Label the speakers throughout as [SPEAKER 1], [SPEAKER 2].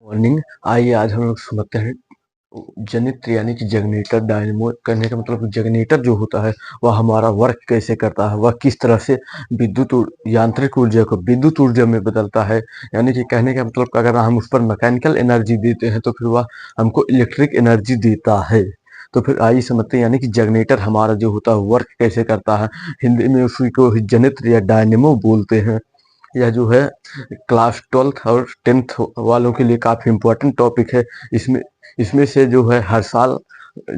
[SPEAKER 1] Morning. आइए आज हम लोग समझते हैं जनित्र यानी कि जनरेटर डायनेमो करने का मतलब जनरेटर जो होता है वह हमारा वर्क कैसे करता है, वह किस तरह से यांत्रिक ऊर्जा को विद्युत ऊर्जा में बदलता है। यानी कि कहने का मतलब अगर हम उस पर मैकेनिकल एनर्जी देते हैं तो फिर वह हमको इलेक्ट्रिक एनर्जी देता है। तो फिर आइए समझते हैं यानी कि जनरेटर हमारा जो होता है वर्क कैसे करता है। हिंदी में उसी को जनित्र या डायनेमो बोलते हैं। यह जो है क्लास 12th और 10th वालों के लिए काफी इम्पोर्टेंट टॉपिक है। इसमें इसमें से जो है हर साल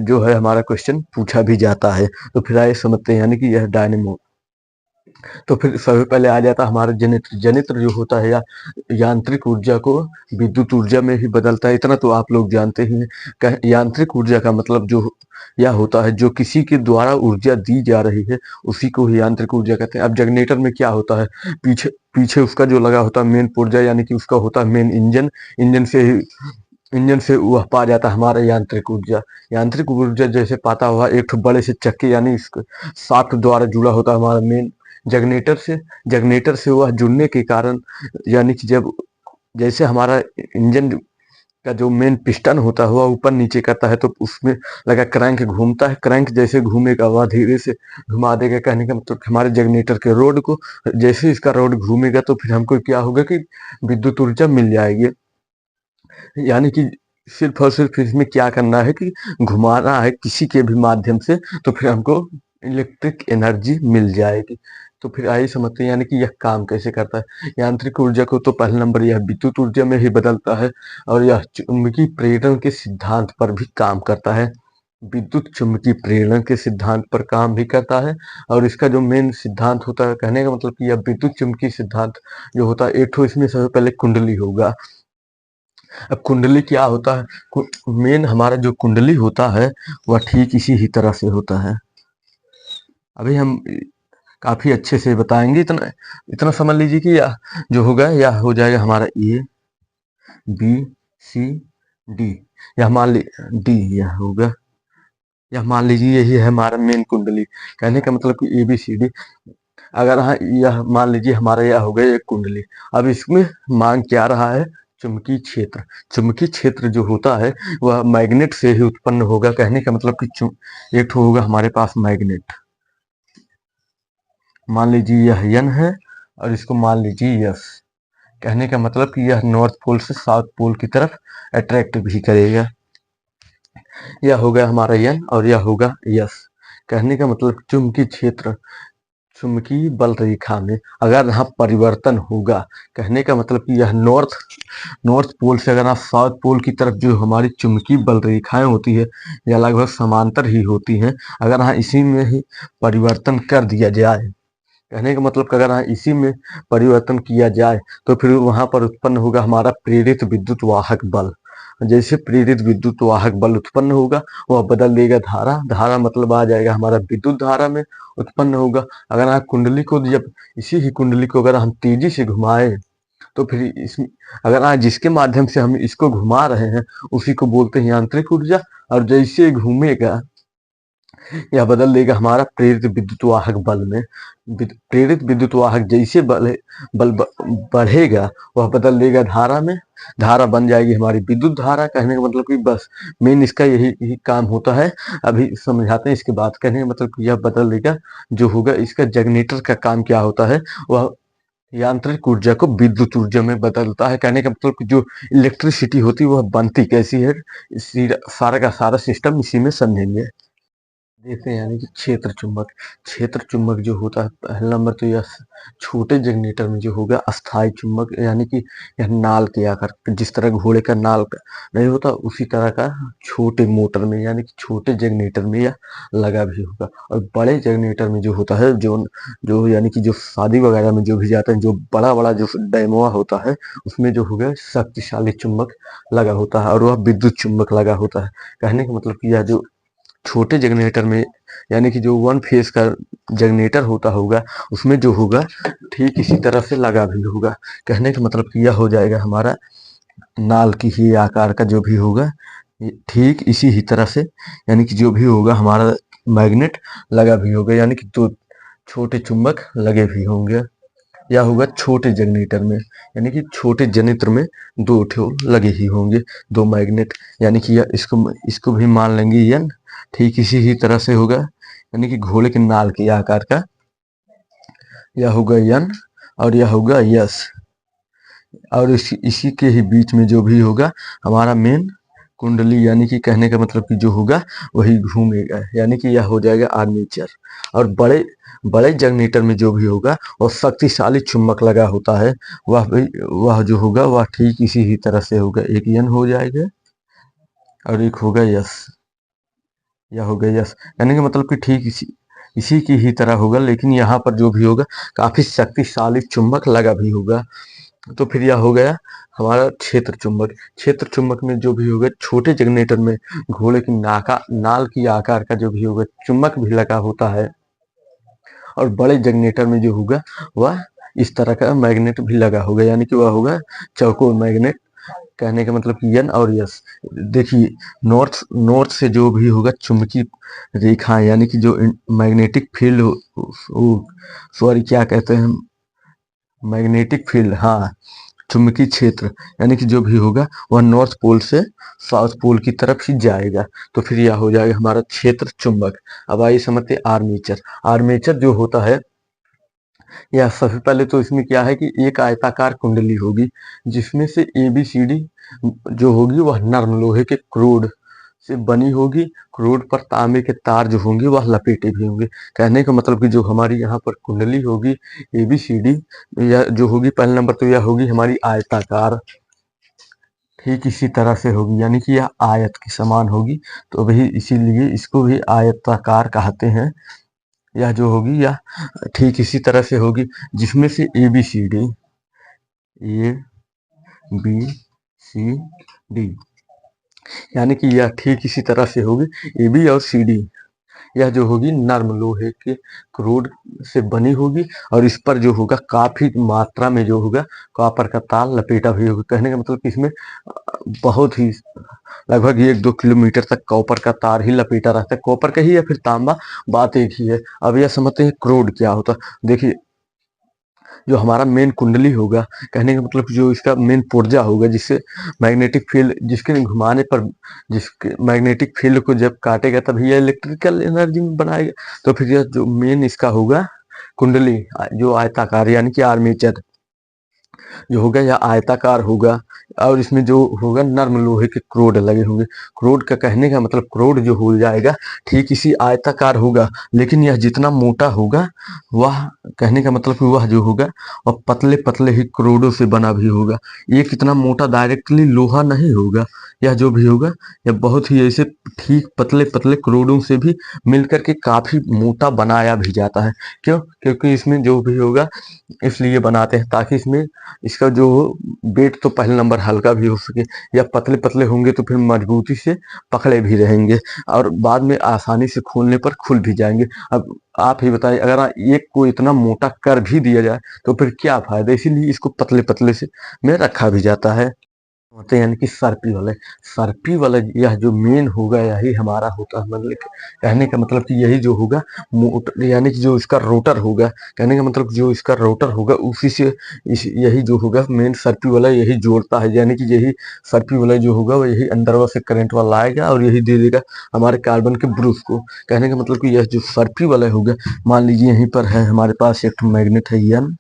[SPEAKER 1] जो है हमारा क्वेश्चन पूछा भी जाता है। तो फिर आइए समझते हैं यानी कि यह डायनेमो। तो फिर सबसे पहले आ जाता है हमारा जनित्र। जनित्र जो होता है या यांत्रिक ऊर्जा को विद्युत ऊर्जा में ही बदलता है, इतना तो आप लोग जानते ही हैं। यांत्रिक ऊर्जा का मतलब जो यह होता है जो किसी के द्वारा ऊर्जा दी जा रही है उसी को ही यांत्रिक ऊर्जा कहते हैं। अब जनरेटर में क्या होता है, पीछे पीछे उसका जो लगा होता है मेन पुर्जा यानी कि उसका होता है मेन इंजन। इंजन से वह पा जाता है हमारा यांत्रिक ऊर्जा। यांत्रिक ऊर्जा जैसे पाता हुआ एक बड़े से चक्के यानी शाफ्ट द्वारा जुड़ा होता है हमारा मेन जनरेटर से वह जुड़ने के कारण यानी कि जब जैसे हमारा इंजन का जो मेन पिस्टन होता है वह ऊपर नीचे करता है तो उसमें लगा क्रैंक घूमता है। क्रैंक जैसे घूमेगा वह धीरे से घुमा देगा। कहने का मतलब हमारे जनरेटर के रोड को जैसे इसका रोड घूमेगा तो फिर हमको क्या होगा कि विद्युत ऊर्जा मिल जाएगी। यानी कि सिर्फ और सिर्फ इसमें क्या करना है कि घुमाना है किसी के भी माध्यम से तो फिर हमको इलेक्ट्रिक एनर्जी मिल जाएगी। तो फिर आइए समझते हैं यानी कि यह काम कैसे करता है। यांत्रिक ऊर्जा को तो पहले नंबर यह विद्युत ऊर्जा में ही बदलता है और यह चुंबकीय प्रेरण के सिद्धांत पर भी काम करता है। विद्युत चुंबकीय प्रेरण के सिद्धांत पर काम भी करता है और इसका जो मेन सिद्धांत होता है कहने का मतलब कि यह विद्युत चुंबकीय सिद्धांत जो होता है एक तो इसमें सबसे पहले कुंडली होगा। अब कुंडली क्या होता है, मेन हमारा जो कुंडली होता है वह ठीक इसी ही तरह से होता है। अभी हम काफी अच्छे से बताएंगे। इतना इतना समझ लीजिए कि यह जो होगा यह हो जाएगा हमारा ए बी सी डी। यह मान ली डी यह होगा। यह मान लीजिए यही है हमारा मेन कुंडली। कहने का मतलब कि ए बी सी डी। अगर हाँ यह मान लीजिए हमारा यह हो गया एक कुंडली। अब इसमें मांग क्या रहा है, चुंबकीय क्षेत्र। चुंबकीय क्षेत्र जो होता है वह मैग्नेट से ही उत्पन्न होगा। कहने का मतलब कि एक होगा हमारे पास मैग्नेट। मान लीजिए यह यन है और इसको मान लीजिए यस। कहने का मतलब कि यह नॉर्थ पोल से साउथ पोल की तरफ अट्रैक्ट भी करेगा। यह होगा हमारा यन और यह होगा यस। कहने का मतलब चुंबकीय क्षेत्र चुंबकीय बल रेखा में अगर यहाँ परिवर्तन होगा, कहने का मतलब कि यह नॉर्थ पोल से अगर आप साउथ पोल की तरफ जो हमारी चुंबकीय बल रेखाएं होती है यह लगभग समांतर ही होती हैं। अगर यहाँ इसी में ही परिवर्तन कर दिया जाए, कहने का मतलब कि अगर यहाँ इसी में परिवर्तन किया जाए तो फिर वहां पर उत्पन्न होगा हमारा प्रेरित विद्युत वाहक बल। जैसे प्रेरित विद्युत वाहक बल उत्पन्न होगा वह बदल देगा धारा। धारा मतलब आ जाएगा हमारा विद्युत धारा में उत्पन्न होगा। अगर आप कुंडली को जब इसी ही कुंडली को अगर हम तेजी से घुमाएं तो फिर इस अगर आज जिसके माध्यम से हम इसको घुमा रहे हैं उसी को बोलते हैं यांत्रिक ऊर्जा। और जैसे घूमेगा यह बदल देगा हमारा प्रेरित विद्युत वाहक बल में। प्रेरित विद्युत वाहक जैसे बल बढ़ेगा वह बदल देगा धारा में। धारा बन जाएगी हमारी विद्युत धारा। कहने का मतलब कि बस मेन इसका यही काम होता है। अभी समझाते हैं इसके बाद। कहने का मतलब कि यह बदल देगा जो होगा। इसका जनरेटर का काम क्या होता है, वह यांत्रिक ऊर्जा को विद्युत ऊर्जा में बदलता है। कहने का मतलब कि जो इलेक्ट्रिसिटी होती है वह बनती कैसी है, सारा का सारा सिस्टम इसी में समझेंगे। देखते हैं यानी कि क्षेत्र चुंबक। क्षेत्र चुंबक जो होता है पहला नंबर तो यह छोटे जनरेटर में जो होगा अस्थाई चुंबक यानी कि यह नाल के आकार, जिस तरह घोड़े का नाल का नहीं होता उसी तरह का छोटे मोटर में यानी कि छोटे जनरेटर में यह लगा भी होगा। और बड़े जनरेटर में जो होता है जो जो यानी कि जो शादी वगैरह में जो भी जाता है जो बड़ा बड़ा जो डैमोआ होता है उसमें जो होगा शक्तिशाली चुंबक लगा होता है और वह विद्युत चुंबक लगा होता है। कहने का मतलब कि यह जो छोटे जनरेटर में यानी कि जो वन फेज का जनरेटर होता होगा उसमें जो होगा ठीक इसी तरह से लगा भी होगा। कहने का मतलब कि यह हो जाएगा हमारा नाल की ही आकार का जो भी होगा ठीक इसी ही तरह से यानी कि जो भी होगा हमारा मैग्नेट लगा भी होगा यानी कि दो छोटे चुंबक लगे भी होंगे। या होगा छोटे जनरेटर में, यानी कि छोटे जनित्र में दो ठो लगे ही होंगे, दो मैग्नेट, यानी कि यह इसको भी मान लेंगे एन। ठीक इसी ही तरह से होगा, यानी कि घोड़े के नाल के आकार का, यह होगा एन और यह होगा यस। और इसी के ही बीच में जो भी होगा हमारा मेन कुंडली, यानी कि कहने का मतलब कि जो होगा वही घूमेगा, यानी कि यह हो जाएगा आर्मेचर। और बड़े बड़े जनरेटर में जो भी होगा और शक्तिशाली चुंबक लगा होता है, वह जो होगा वह ठीक इसी ही तरह से होगा, एक एन हो जाएगा और एक होगा यस, यह हो गया यस। कहने का मतलब कि ठीक इसी की ही तरह होगा, लेकिन यहाँ पर जो भी होगा काफी शक्तिशाली चुंबक लगा भी होगा। तो फिर यह हो गया हमारा क्षेत्र चुंबक। क्षेत्र चुंबक में जो भी होगा छोटे जनरेटर में घोड़े की नाल की आकार का जो भी होगा चुंबक भी लगा होता है, और बड़े जनरेटर में जो होगा वह इस तरह का मैग्नेट भी लगा होगा, यानी कि वह होगा चौकोर मैग्नेट। कहने का मतलब कि एन और यस। देखिए नॉर्थ से जो भी होगा चुंबकीय रेखाएं, यानी कि जो मैग्नेटिक फील्ड, सॉरी क्या कहते हैं, मैग्नेटिक फील्ड, हाँ चुंबकीय क्षेत्र, यानी कि जो भी होगा वह नॉर्थ पोल से साउथ पोल की तरफ ही जाएगा। तो फिर यह हो जाएगा हमारा क्षेत्र चुंबक। अब आइए समझते हैं आर्मेचर। आर्मेचर जो होता है, या सबसे पहले तो इसमें क्या है कि एक आयताकार कुंडली होगी, जिसमें से ABCD जो होगी वह नर्म लोहे के क्रोड से बनी होगी। क्रोड पर तांबे के तार जो होंगे वह लपेटे भी होंगे। कहने का मतलब कि जो हमारी यहाँ पर कुंडली होगी ABCD, या जो होगी पहले नंबर तो यह होगी हमारी आयताकार, ठीक इसी तरह से होगी, यानी कि यह आयत के समान होगी, तो वही इसीलिए इसको भी आयताकार कहते हैं। यह जो होगी यह ठीक इसी तरह से होगी, जिसमें से ABCD, ABCD, यानी कि यह ठीक इसी तरह से होगी AB और CD। यह जो होगी नर्म लोहे के क्रोड से बनी होगी, और इस पर जो होगा काफी मात्रा में जो होगा कॉपर का तार लपेटा भी होगा। कहने का मतलब कि इसमें बहुत ही लगभग 1-2 किलोमीटर तक कॉपर का तार ही लपेटा रहता है, कॉपर का ही या फिर तांबा, बात एक ही है। अब यह समझते हैं क्रोड क्या होता है। देखिए जो हमारा मेन कुंडली होगा, कहने का मतलब जो इसका मेन पुर्जा होगा, जिससे मैग्नेटिक फील्ड, जिसके घुमाने पर जिसके मैग्नेटिक फील्ड को जब काटेगा तभी यह इलेक्ट्रिकल एनर्जी बनाएगा। तो फिर यह जो मेन इसका होगा कुंडली जो आयताकार, यानी कि आर्मेचर जो होगा यह आयताकार होगा, और इसमें जो होगा नर्म लोहे के क्रोड लगे होंगे। क्रोड का कहने का मतलब क्रोड जो हो जाएगा ठीक इसी आयताकार होगा, लेकिन यह जितना मोटा होगा वह, कहने का मतलब कि वह जो होगा वह पतले पतले ही क्रोडों से बना भी होगा। ये कितना मोटा डायरेक्टली लोहा नहीं होगा, यह जो भी होगा यह बहुत ही ऐसे ठीक पतले पतले क्रोडों से भी मिलकर के काफी मोटा बनाया भी जाता है। क्यों? क्योंकि इसमें जो भी होगा इसलिए बनाते हैं ताकि इसमें इसका जो वेट तो पहले नंबर हल्का भी हो सके, या पतले पतले होंगे तो फिर मजबूती से पकड़े भी रहेंगे, और बाद में आसानी से खोलने पर खुल भी जाएंगे। अब आप ही बताइए, अगर एक को इतना मोटा कर भी दिया जाए तो फिर क्या फायदा, इसीलिए इसको पतले पतले से में रखा भी जाता है। होते हैं, यानी कि सर्पी वाला यह जो मेन होगा यही हमारा होता है, मतलब कहने का मतलब कि यही जो होगा यानी कि जो इसका रोटर होगा, कहने का मतलब जो इसका रोटर होगा उसी से यही जो होगा मेन सर्पी वाला यही जोड़ता है, यानी कि यही सर्पी वाला जो होगा वो यही अंदर से करंट वाला आएगा और यही दे देगा हमारे कार्बन के ब्रूफ को। कहने का मतलब कि यह जो सर्पी वाला होगा, मान लीजिए यहीं पर है हमारे पास एक मैग्नेट है एन,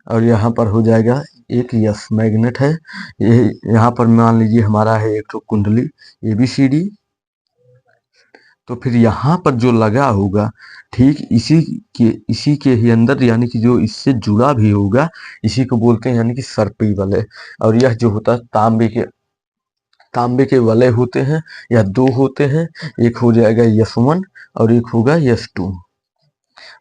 [SPEAKER 1] और यहाँ पर हो जाएगा एक यस मैग्नेट है, ये यहाँ पर मान लीजिए हमारा है एक तो कुंडली ABCD। तो फिर यहाँ पर जो लगा होगा ठीक इसी के ही अंदर, यानी कि जो इससे जुड़ा भी होगा, इसी को बोलते हैं यानी कि सर्पी वलय। और यह जो होता है तांबे के वलय होते हैं, या दो होते हैं, एक हो जाएगा S1 और एक होगा S2।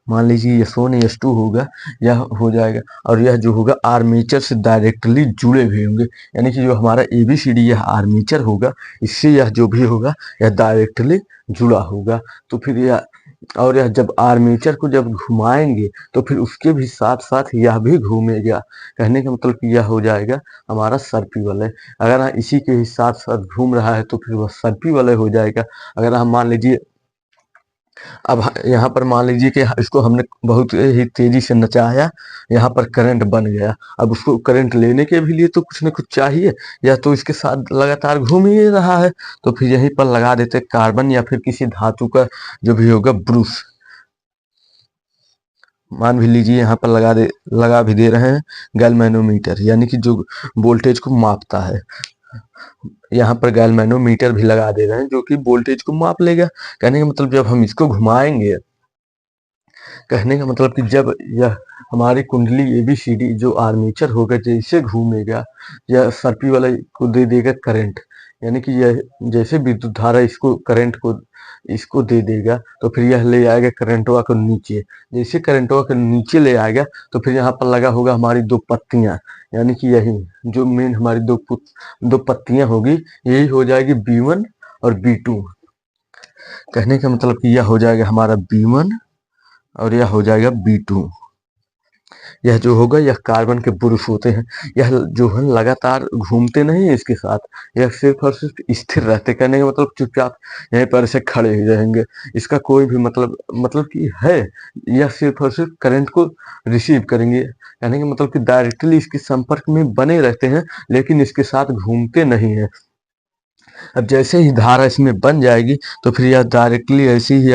[SPEAKER 1] मान लीजिए S1 S2 होगा, यह हो जाएगा, और यह जो होगा आर्मेचर से डायरेक्टली जुड़े हुए होंगे, यानी कि जो हमारा ABCD यह आर्मेचर होगा, इससे यह जो भी होगा यह डायरेक्टली जुड़ा होगा। तो फिर यह जब आर्मेचर को जब घुमाएंगे तो फिर उसके भी साथ साथ यह भी घूमेगा। कहने का मतलब कि यह हो जाएगा हमारा सर्पी वलय। अगर इसी के ही साथ साथ घूम रहा है तो फिर वह सर्पी वलय हो जाएगा। अगर हम मान लीजिए अब यहाँ पर मान लीजिए कि इसको हमने बहुत ही तेजी से नचाया, यहाँ पर करंट बन गया। अब उसको करंट लेने के भी लिए तो कुछ न कुछ चाहिए, या तो इसके साथ लगातार घूम ही रहा है, तो फिर यहीं पर लगा देते कार्बन या फिर किसी धातु का जो भी होगा ब्रूस। मान भी लीजिए यहाँ पर लगा भी दे रहे हैं गैल्वेनोमीटर, यानी कि जो वोल्टेज को मापता है। यहाँ पर गैल्वेनोमीटर भी लगा दे रहे हैं जो कि वोल्टेज को माप लेगा। कहने का मतलब जब हम इसको घुमाएंगे, कहने का मतलब कि जब यह हमारी कुंडली ABCD जो आर्मेचर होगा जैसे घूमेगा, या सर्पी वाला को दे देगा करंट, यानी कि यह जैसे विद्युत धारा इसको करंट को इसको दे देगा, तो फिर यह ले आएगा करंटवा को नीचे। जैसे करंटवा को नीचे ले आएगा, तो फिर यहाँ पर लगा होगा हमारी दो पत्तियां, यानी कि यही जो मेन हमारी दो पत्तियां होगी, यही हो जाएगी B1 और B2। कहने का मतलब कि यह हो जाएगा हमारा B1 और यह हो जाएगा B2। यह जो होगा यह कार्बन के पुरुष होते हैं। यह जो है लगातार घूमते नहीं है इसके साथ, यह सिर्फ और सिर्फ स्थिर रहते। कहने का मतलब चुपचाप यहीं पर ऐसे खड़े ही रहेंगे। इसका कोई भी मतलब कि है, यह सिर्फ और सिर्फ करंट को रिसीव करेंगे। कहने का मतलब कि डायरेक्टली इसके संपर्क में बने रहते हैं, लेकिन इसके साथ घूमते नहीं है। अब जैसे ही धारा इसमें बन जाएगी, तो फिर यह डायरेक्टली ऐसे ही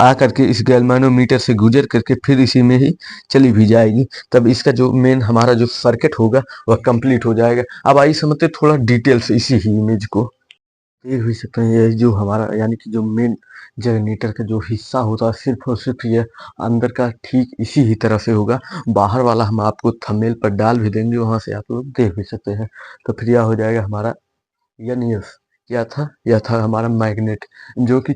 [SPEAKER 1] आ करके इस गैल्वेनोमीटर से गुजर करके फिर इसी में ही चली भी जाएगी। तब इसका जो मेन हमारा जो सर्किट होगा वह कंप्लीट हो जाएगा। अब आइए समझते हैं थोड़ा डिटेल से इसी ही इमेज को। देख भी सकते हैं ये जो हमारा यानी कि जो मेन जनरेटर का जो हिस्सा होता है, सिर्फ और सिर्फ ये अंदर का ठीक इसी ही तरह से होगा। बाहर वाला हम आपको थंबनेल पर डाल भी देंगे, वहां से आप लोग देख भी सकते हैं। तो फिर यह हो जाएगा हमारा यस, यह था हमारा मैग्नेट, जो कि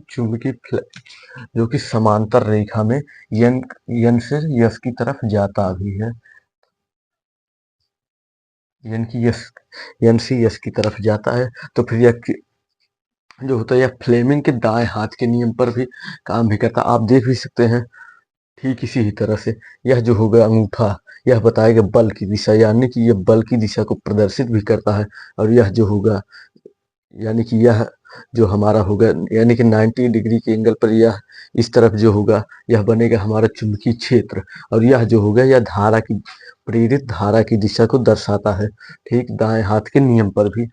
[SPEAKER 1] जो कि समांतर रेखा में यन यन से यस की तरफ जाता भी है। यन की यस यन से यस की तरफ जाता है। तो फिर यह जो होता है यह फ्लेमिंग के दाएं हाथ के नियम पर भी काम भी करता है। आप देख भी सकते हैं ठीक इसी ही तरह से। यह जो होगा अंगूठा, यह बताएगा बल की दिशा, यानी कि यह बल की दिशा को प्रदर्शित भी करता है। और यह जो होगा यानी कि यह जो हमारा होगा, यानी कि 90 डिग्री के एंगल पर यह इस तरफ जो होगा यह बनेगा हमारा चुंबकीय क्षेत्र। और यह जो होगा यह प्रेरित धारा की दिशा को दर्शाता है, ठीक दाएं हाथ के नियम पर भी।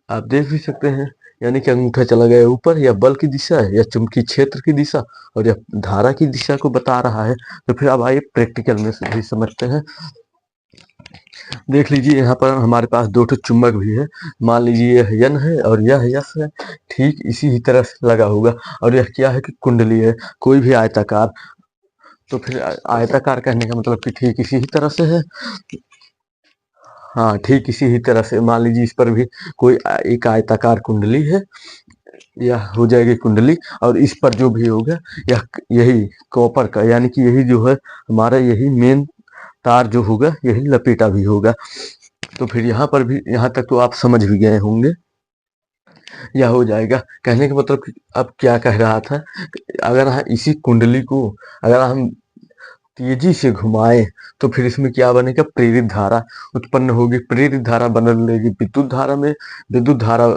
[SPEAKER 1] आप देख भी सकते हैं, यानी कि अंगूठा चला गया ऊपर, यह बल की दिशा है, यह चुंबकीय क्षेत्र की दिशा, और यह धारा की दिशा को बता रहा है। तो फिर अब आइए प्रैक्टिकल में से भी समझते हैं। देख लीजिए यहाँ पर हमारे पास दो ठो चुंबक भी है। मान लीजिए यह यन है और यह यस है, ठीक इसी ही तरह से लगा होगा। और यह क्या है कि कुंडली है, कोई भी आयताकार। तो फिर आयताकार कहने का मतलब कि ठीक इसी ही तरह से है। हाँ, ठीक इसी ही तरह से मान लीजिए इस पर भी कोई एक आयताकार कुंडली है, यह हो जाएगी कुंडली। और इस पर जो भी होगा यह यही कॉपर का, यानी कि यही जो है हमारा यही मेन तार जो होगा यही लपेटा भी होगा। तो फिर यहाँ पर भी, यहाँ तक तो आप समझ भी गए होंगे। यह हो जाएगा। कहने का मतलब कि अब क्या कह रहा था, अगर हम इसी कुंडली को अगर हम तेजी से घुमाएं, तो फिर इसमें क्या बनेगा, प्रेरित धारा उत्पन्न होगी। प्रेरित धारा बदलेगी विद्युत धारा में। विद्युत धारा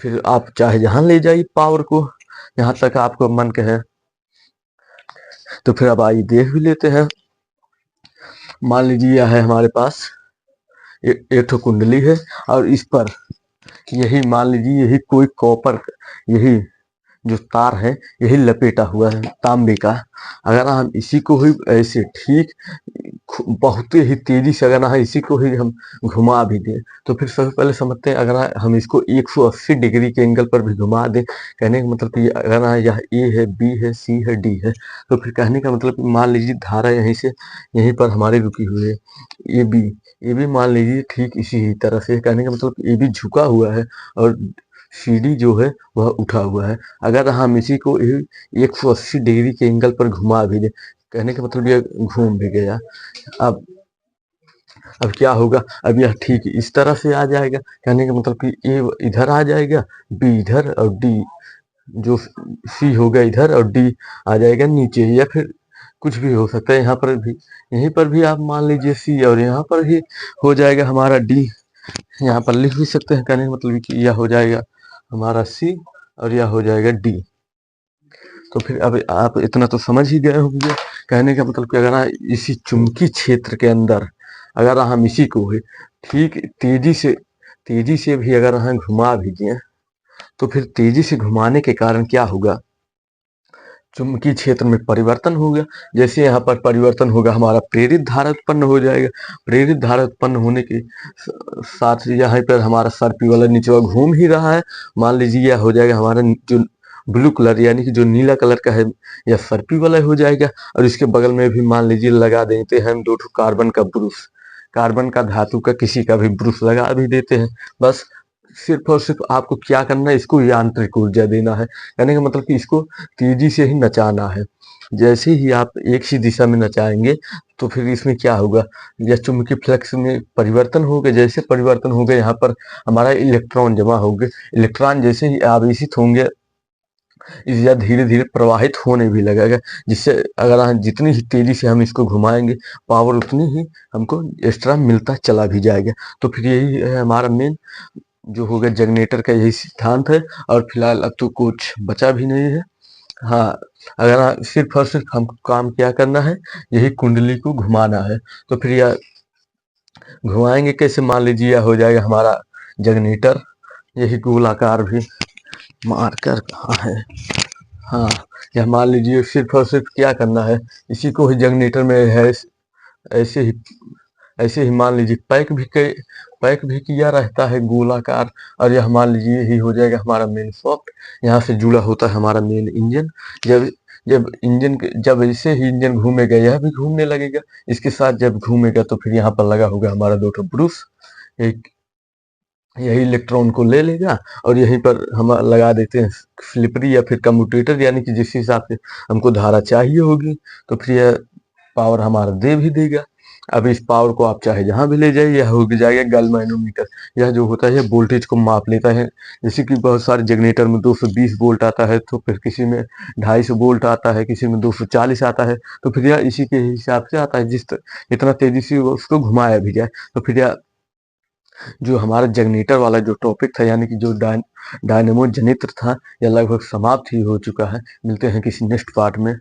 [SPEAKER 1] फिर आप चाहे जहां ले जाइए पावर को, यहाँ तक आपको मन कहे। तो फिर अब आइए देख भी लेते हैं। मान लीजिए यह है हमारे पास एक ठो कुंडली है, और इस पर यही मान लीजिए यही कोई कॉपर, यही जो तार है यही लपेटा हुआ है तांबे का। अगर हम इसी को ही ऐसे ठीक बहुत ही तेजी से अगर इसी को ही हम घुमा भी दें, तो फिर सबसे पहले समझते हैं, अगर हम इसको 180 डिग्री के एंगल पर भी घुमा दें, कहने का मतलब कि अगर यह ए है, बी है, सी है, डी है, तो फिर कहने का मतलब मान लीजिए धारा यहीं से यहीं पर हमारी रुकी हुई है। ए बी मान लीजिए ठीक इसी ही तरह से। कहने का मतलब ए बी झुका हुआ है और CD जो है वह उठा हुआ है। अगर हम इसी को 180 डिग्री के एंगल पर घुमा भी दें, कहने का मतलब ये घूम भी गया। अब अब क्या होगा, अब यह ठीक इस तरह से आ जाएगा। कहने का मतलब कि ए इधर आ जाएगा, बी इधर, और डी जो सी होगा इधर, और डी आ जाएगा नीचे, या फिर कुछ भी हो सकता है। यहाँ पर भी, यहीं पर भी आप मान लीजिए सी, और यहाँ पर ही हो जाएगा हमारा डी। यहाँ पर लिख भी सकते हैं। कहने का मतलब कि यह हो जाएगा हमारा सी और यह हो जाएगा डी। तो फिर अब आप इतना तो समझ ही गए होंगे। कहने का मतलब कि अगर इसी चुंबकीय क्षेत्र के अंदर अगर हम इसी को ही ठीक तेजी से भी अगर हम घुमा भी दें, तो फिर तेजी से घुमाने के कारण क्या होगा, चुंबकीय क्षेत्र में परिवर्तन होगा। जैसे यहाँ पर परिवर्तन होगा, हमारा प्रेरित धारा उत्पन्न हो जाएगा। प्रेरित धारा उत्पन्न होने के साथ यहाँ पर हमारा सर्पी वाला नीचे घूम ही रहा है। मान लीजिए यह हो जाएगा हमारा जो ब्लू कलर यानी कि जो नीला कलर का है, यह सर्पी वाला हो जाएगा। और इसके बगल में भी मान लीजिए लगा देते हैं हम 2 कार्बन का ब्रुश, कार्बन का धातु का किसी का भी ब्रुश लगा भी देते हैं। बस सिर्फ और सिर्फ आपको क्या करना है, इसको यांत्रिक ऊर्जा देना है। कहने का मतलब कि इसको तेजी से ही नचाना है। जैसे ही आप एक ही दिशा में नचाएंगे तो फिर इसमें क्या होगा, या चुंबकीय फ्लक्स में परिवर्तन होगा। जैसे परिवर्तन होगा, यहाँ पर हमारा इलेक्ट्रॉन जमा होंगे। इलेक्ट्रॉन जैसे ही आवेशित होंगे, या धीरे धीरे प्रवाहित होने भी लगेगा, जिससे अगर हम जितनी ही तेजी से हम इसको घुमाएंगे, पावर उतनी ही हमको एक्स्ट्रा मिलता चला भी जाएगा। तो फिर यही है हमारा मेन जो होगा जनरेटर का, यही सिद्धांत है। और फिलहाल अब तो कुछ बचा भी नहीं है। हाँ, अगर सिर्फ और सिर्फ हमको काम क्या करना है, यही कुंडली को घुमाना है। तो फिर यह घुमाएंगे कैसे, मान लीजिए यह हो जाएगा हमारा जनरेटर। यही गोलाकार भी मार्कर कहाँ है, हाँ, यह मान लीजिए सिर्फ और सिर्फ क्या करना है, इसी को ही जनरेटर में है ऐसे ही मान लीजिए पैक भी किया रहता है गोलाकार। और यह मान लीजिए यही हो जाएगा हमारा मेन सॉफ्ट। यहाँ से जुड़ा होता है हमारा मेन इंजन। जब जब ऐसे ही इंजन घूमेगा, यह भी घूमने लगेगा। इसके साथ जब घूमेगा तो फिर यहाँ पर लगा होगा हमारा 2 ब्रुश। एक यही इलेक्ट्रॉन को ले लेगा और यहीं पर हम लगा देते हैं स्लिपरी या फिर कम्यूटेटर, यानी कि जिस हिसाब से हमको धारा चाहिए होगी। तो फिर यह पावर हमारा दे भी देगा। अब इस पावर को आप चाहे जहां भी ले जाइए, यह हो जाएगा गैल्वेनोमीटर। यह जो होता है वोल्टेज को माप लेता है। जैसे कि बहुत सारे जनरेटर में 220 वोल्ट आता है, तो फिर किसी में 250 वोल्ट आता है, किसी में 240 आता है। तो फिर यह इसी के हिसाब से आता है, जितना तेजी से उसको घुमाया भी जाए। तो फिर यह जो हमारा जनरेटर वाला जो टॉपिक था, यानी कि जो डायनेमो जनित्र था, यह लगभग समाप्त ही हो चुका है। मिलते हैं किसी नेक्स्ट पार्ट में।